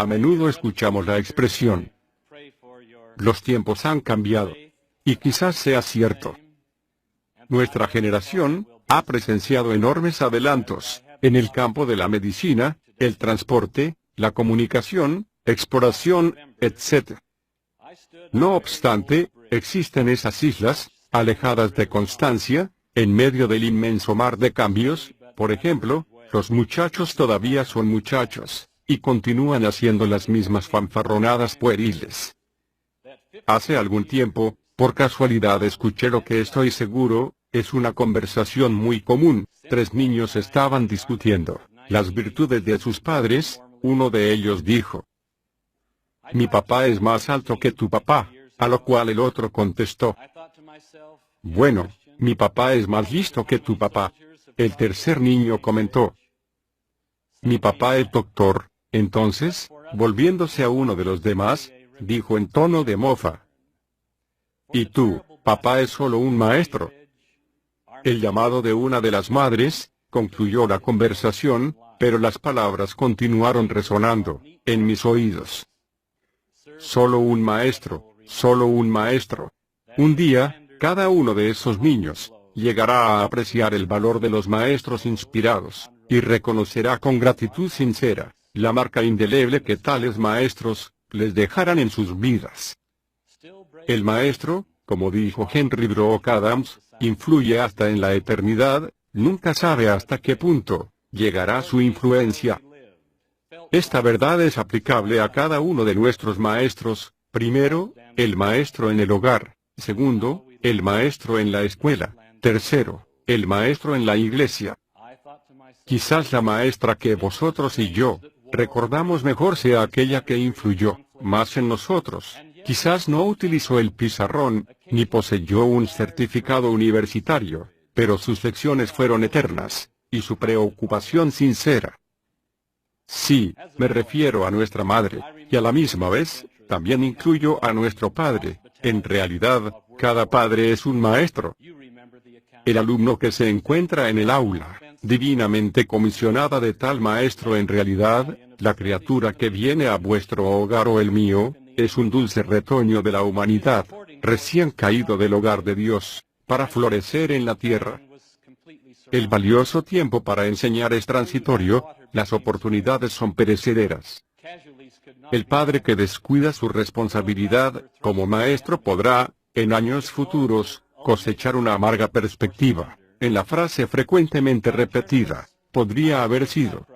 A menudo escuchamos la expresión, los tiempos han cambiado. Y quizás sea cierto. Nuestra generación ha presenciado enormes adelantos en el campo de la medicina, el transporte, la comunicación, exploración, etc. No obstante, existen esas islas, alejadas de constancia, en medio del inmenso mar de cambios. Por ejemplo, los muchachos todavía son muchachos, y continúan haciendo las mismas fanfarronadas pueriles. Hace algún tiempo, por casualidad escuché lo que estoy seguro, es una conversación muy común. 3 niños estaban discutiendo las virtudes de sus padres. Uno de ellos dijo, «Mi papá es más alto que tu papá», a lo cual el otro contestó, «Bueno, mi papá es más listo que tu papá». El tercer niño comentó, «Mi papá es doctor». Entonces, volviéndose a uno de los demás, dijo en tono de mofa, «¿Y tú, papá, es solo un maestro?» El llamado de una de las madres concluyó la conversación, pero las palabras continuaron resonando en mis oídos. Solo un maestro, solo un maestro. Un día, cada uno de esos niños llegará a apreciar el valor de los maestros inspirados, y reconocerá con gratitud sincera la marca indeleble que tales maestros les dejarán en sus vidas. El maestro, como dijo Henry Brock Adams, influye hasta en la eternidad. Nunca sabe hasta qué punto llegará su influencia. Esta verdad es aplicable a cada uno de nuestros maestros. Primero, el maestro en el hogar. Segundo, el maestro en la escuela. Tercero, el maestro en la iglesia. Quizás la maestra que vosotros y yo recordamos mejor sea aquella que influyó más en nosotros. Quizás no utilizó el pizarrón, ni poseyó un certificado universitario, pero sus lecciones fueron eternas, y su preocupación sincera. Sí, me refiero a nuestra madre, y a la misma vez, también incluyo a nuestro padre. En realidad, cada padre es un maestro. El alumno que se encuentra en el aula, divinamente comisionada de tal maestro, en realidad, la criatura que viene a vuestro hogar o el mío, es un dulce retoño de la humanidad, recién caído del hogar de Dios, para florecer en la tierra. El valioso tiempo para enseñar es transitorio, las oportunidades son perecederas. El padre que descuida su responsabilidad como maestro podrá, en años futuros, cosechar una amarga perspectiva. En la frase frecuentemente repetida, podría haber sido.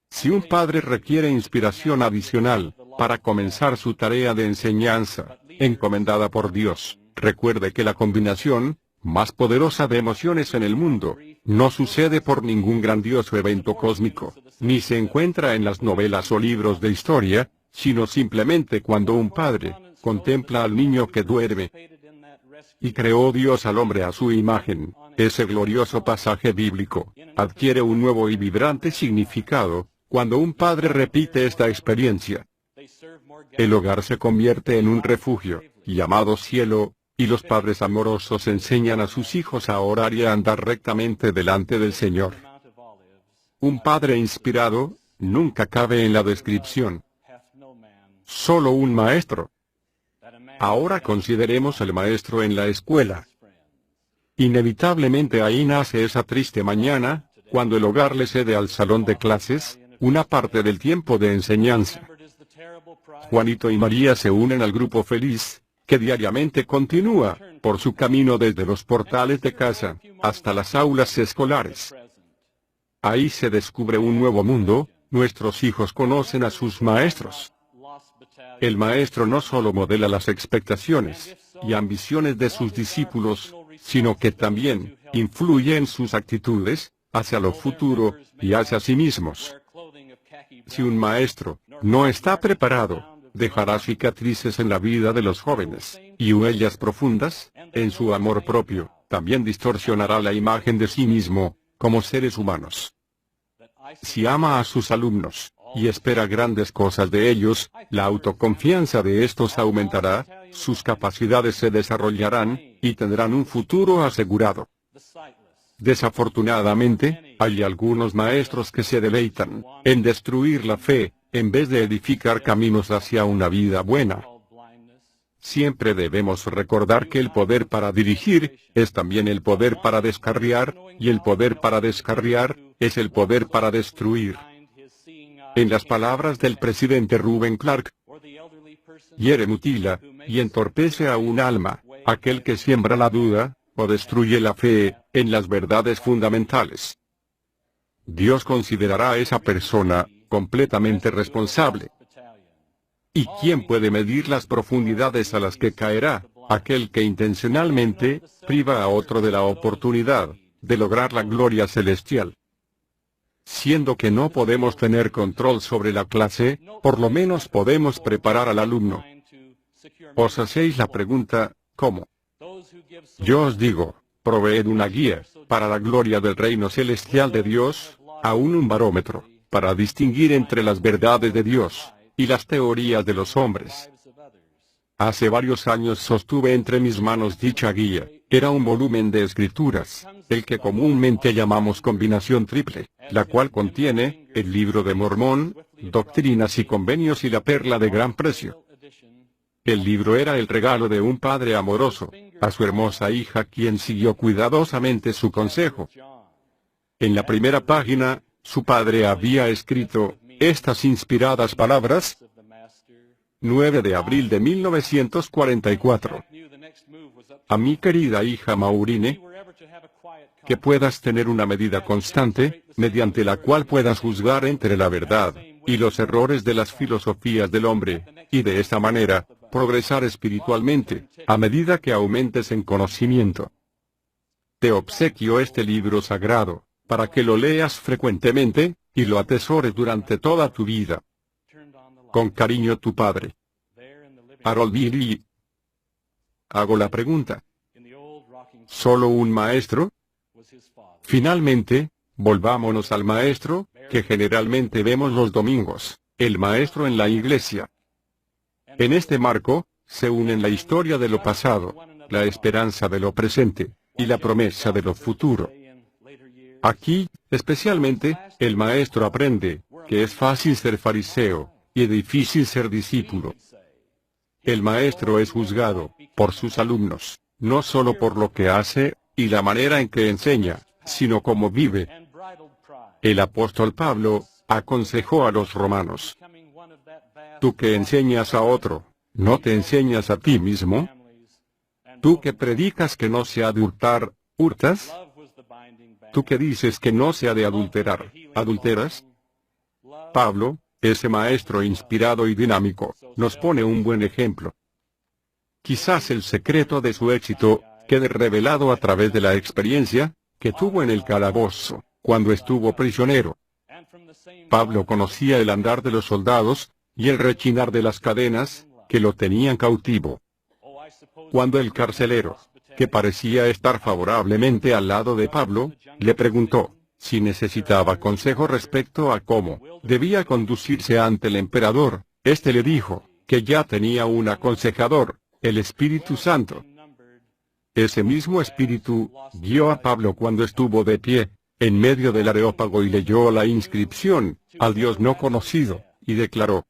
Si un padre requiere inspiración adicional para comenzar su tarea de enseñanza, encomendada por Dios, recuerde que la combinación más poderosa de emociones en el mundo no sucede por ningún grandioso evento cósmico, ni se encuentra en las novelas o libros de historia, sino simplemente cuando un padre contempla al niño que duerme. Y creó Dios al hombre a su imagen. Ese glorioso pasaje bíblico adquiere un nuevo y vibrante significado cuando un padre repite esta experiencia. El hogar se convierte en un refugio, llamado cielo, y los padres amorosos enseñan a sus hijos a orar y a andar rectamente delante del Señor. Un padre inspirado nunca cabe en la descripción. Solo un maestro. Ahora consideremos al maestro en la escuela. Inevitablemente ahí nace esa triste mañana, cuando el hogar le cede al salón de clases una parte del tiempo de enseñanza. Juanito y María se unen al grupo feliz, que diariamente continúa por su camino desde los portales de casa hasta las aulas escolares. Ahí se descubre un nuevo mundo. Nuestros hijos conocen a sus maestros. El maestro no solo modela las expectaciones y ambiciones de sus discípulos, sino que también influye en sus actitudes hacia lo futuro y hacia sí mismos. Si un maestro no está preparado, dejará cicatrices en la vida de los jóvenes, y huellas profundas en su amor propio. También distorsionará la imagen de sí mismo como seres humanos. Si ama a sus alumnos y espera grandes cosas de ellos, la autoconfianza de estos aumentará, sus capacidades se desarrollarán, y tendrán un futuro asegurado. Desafortunadamente, hay algunos maestros que se deleitan en destruir la fe En vez de edificar caminos hacia una vida buena, siempre debemos recordar que el poder para dirigir es también el poder para descarriar, y el poder para descarriar es el poder para destruir. En las palabras del presidente Reuben Clark, hiere, mutila, y entorpece a un alma, aquel que siembra la duda, o destruye la fe, en las verdades fundamentales. Dios considerará a esa persona completamente responsable. ¿Y quién puede medir las profundidades a las que caerá? Aquel que intencionalmente priva a otro de la oportunidad de lograr la gloria celestial. Siendo que no podemos tener control sobre la clase, por lo menos podemos preparar al alumno. Os hacéis la pregunta, ¿cómo? Yo os digo, proveed una guía, para la gloria del reino celestial de Dios, aún un barómetro, para distinguir entre las verdades de Dios y las teorías de los hombres. Hace varios años sostuve entre mis manos dicha guía. Era un volumen de escrituras, el que comúnmente llamamos combinación triple, la cual contiene el libro de Mormón, doctrinas y convenios y la perla de gran precio. El libro era el regalo de un padre amoroso a su hermosa hija, quien siguió cuidadosamente su consejo. En la primera página, su padre había escrito estas inspiradas palabras: 9 de abril de 1944. A mi querida hija Maureen, que puedas tener una medida constante, mediante la cual puedas juzgar entre la verdad y los errores de las filosofías del hombre, y de esta manera, progresar espiritualmente, a medida que aumentes en conocimiento. Te obsequio este libro sagrado, para que lo leas frecuentemente, y lo atesores durante toda tu vida. Con cariño, tu padre. Harold B. Lee. Hago la pregunta: ¿solo un maestro? Finalmente, volvámonos al maestro, que generalmente vemos los domingos, el maestro en la iglesia. En este marco, se unen la historia de lo pasado, la esperanza de lo presente, y la promesa de lo futuro. Aquí, especialmente, el maestro aprende que es fácil ser fariseo, y difícil ser discípulo. El maestro es juzgado por sus alumnos, no solo por lo que hace y la manera en que enseña, sino cómo vive. El apóstol Pablo aconsejó a los romanos: tú que enseñas a otro, ¿no te enseñas a ti mismo? Tú que predicas que no se ha de hurtar, ¿hurtas? Tú que dices que no se ha de adulterar, ¿adulteras? Pablo, ese maestro inspirado y dinámico, nos pone un buen ejemplo. Quizás el secreto de su éxito quede revelado a través de la experiencia que tuvo en el calabozo, cuando estuvo prisionero. Pablo conocía el andar de los soldados y el rechinar de las cadenas que lo tenían cautivo. Cuando el carcelero, que parecía estar favorablemente al lado de Pablo, le preguntó si necesitaba consejo respecto a cómo debía conducirse ante el emperador, éste le dijo que ya tenía un aconsejador, el Espíritu Santo. Ese mismo Espíritu guió a Pablo cuando estuvo de pie en medio del Areópago y leyó la inscripción al Dios no conocido, y declaró: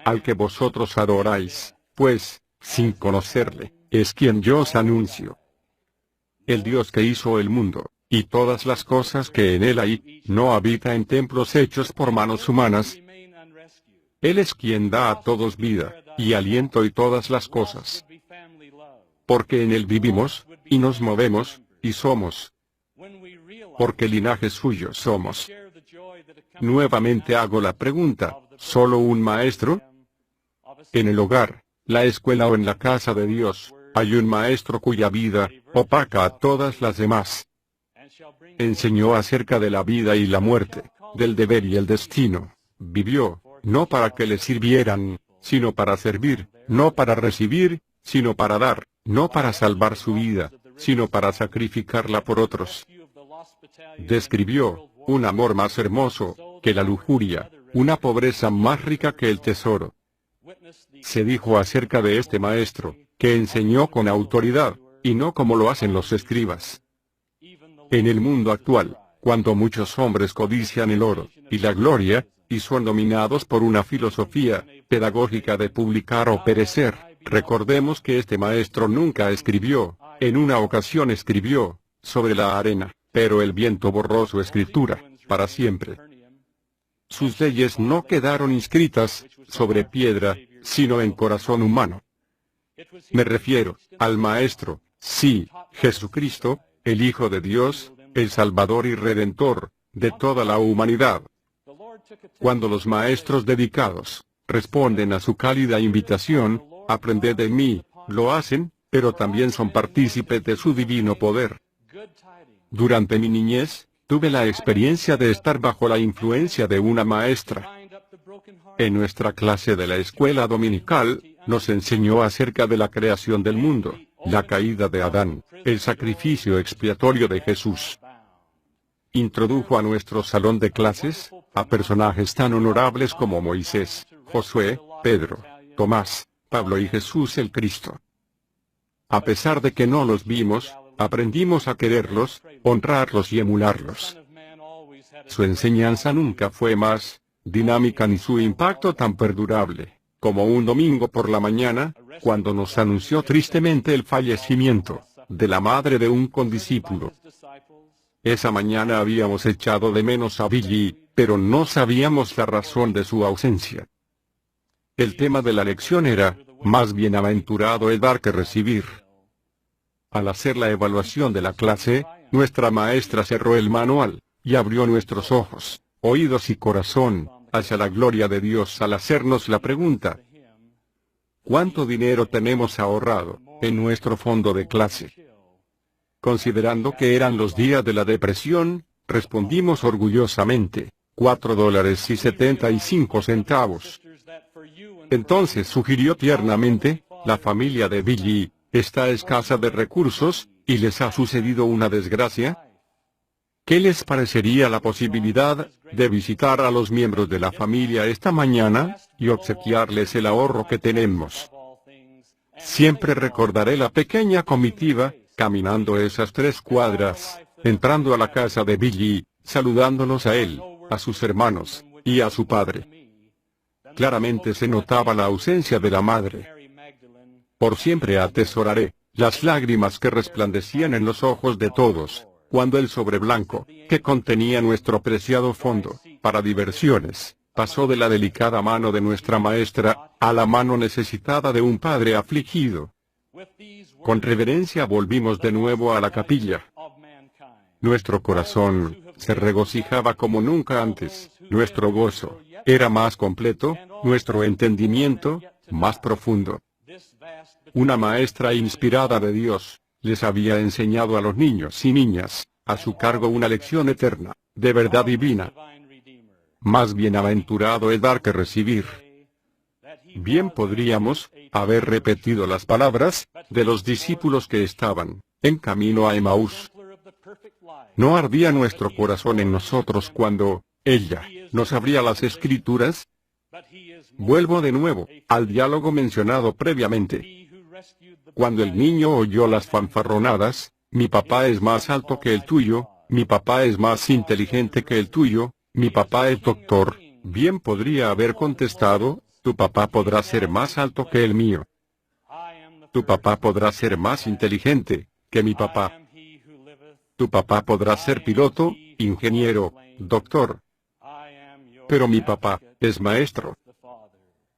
al que vosotros adoráis, pues, sin conocerle, es quien yo os anuncio. El Dios que hizo el mundo, y todas las cosas que en él hay, no habita en templos hechos por manos humanas. Él es quien da a todos vida, y aliento y todas las cosas. Porque en él vivimos, y nos movemos, y somos. Porque linaje suyo somos. Nuevamente hago la pregunta: ¿solo un maestro? En el hogar, la escuela o en la casa de Dios, hay un maestro cuya vida opaca a todas las demás. Enseñó acerca de la vida y la muerte, del deber y el destino. Vivió, no para que le sirvieran, sino para servir, no para recibir, sino para dar, no para salvar su vida, sino para sacrificarla por otros. Describió un amor más hermoso que la lujuria, una pobreza más rica que el tesoro. Se dijo acerca de este maestro, que enseñó con autoridad, y no como lo hacen los escribas. En el mundo actual, cuando muchos hombres codician el oro y la gloria, y son dominados por una filosofía pedagógica de publicar o perecer. Recordemos que este maestro nunca escribió, en una ocasión escribió, sobre la arena, pero el viento borró su escritura, para siempre. Sus leyes no quedaron inscritas sobre piedra, sino en corazón humano. Me refiero al Maestro, sí, Jesucristo, el Hijo de Dios, el Salvador y Redentor de toda la humanidad. Cuando los maestros dedicados responden a su cálida invitación, aprended de mí, lo hacen, pero también son partícipes de su divino poder. Durante mi niñez, tuve la experiencia de estar bajo la influencia de una maestra. En nuestra clase de la escuela dominical, nos enseñó acerca de la creación del mundo, la caída de Adán, el sacrificio expiatorio de Jesús. Introdujo a nuestro salón de clases a personajes tan honorables como Moisés, Josué, Pedro, Tomás, Pablo y Jesús el Cristo. A pesar de que no los vimos, aprendimos a quererlos, honrarlos y emularlos. Su enseñanza nunca fue más dinámica ni su impacto tan perdurable, como un domingo por la mañana, cuando nos anunció tristemente el fallecimiento de la madre de un condiscípulo. Esa mañana habíamos echado de menos a Billy, pero no sabíamos la razón de su ausencia. El tema de la lección era, más bienaventurado es dar que recibir. Al hacer la evaluación de la clase, nuestra maestra cerró el manual, y abrió nuestros ojos, oídos y corazón, hacia la gloria de Dios al hacernos la pregunta: ¿cuánto dinero tenemos ahorrado en nuestro fondo de clase? Considerando que eran los días de la depresión, respondimos orgullosamente, $4.75. Entonces sugirió tiernamente, la familia de Billy está escasa de recursos, y les ha sucedido una desgracia. ¿Qué les parecería la posibilidad de visitar a los miembros de la familia esta mañana, y obsequiarles el ahorro que tenemos? Siempre recordaré la pequeña comitiva, caminando esas 3 cuadras, entrando a la casa de Billy, saludándolos a él, a sus hermanos, y a su padre. Claramente se notaba la ausencia de la madre. Por siempre atesoraré las lágrimas que resplandecían en los ojos de todos, cuando el sobre blanco, que contenía nuestro preciado fondo para diversiones, pasó de la delicada mano de nuestra maestra a la mano necesitada de un padre afligido. Con reverencia volvimos de nuevo a la capilla. Nuestro corazón se regocijaba como nunca antes, nuestro gozo era más completo, nuestro entendimiento más profundo. Una maestra inspirada de Dios les había enseñado a los niños y niñas, a su cargo una lección eterna, de verdad divina. Más bienaventurado es dar que recibir. Bien podríamos haber repetido las palabras de los discípulos que estaban en camino a Emaús. ¿No ardía nuestro corazón en nosotros cuando ella nos abría las Escrituras? Vuelvo de nuevo al diálogo mencionado previamente. Cuando el niño oyó las fanfarronadas, mi papá es más alto que el tuyo, mi papá es más inteligente que el tuyo, mi papá es doctor, bien podría haber contestado, tu papá podrá ser más alto que el mío. Tu papá podrá ser más inteligente que mi papá. Tu papá podrá ser piloto, ingeniero, doctor. Pero mi papá es maestro.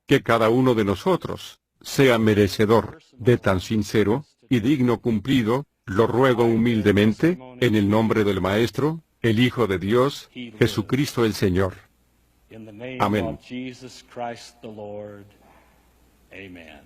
Que cada uno de nosotros sea merecedor de tan sincero y digno cumplido, lo ruego humildemente, en el nombre del Maestro, el Hijo de Dios, Jesucristo el Señor. Amén. Jesus Christ the Lord. Amen.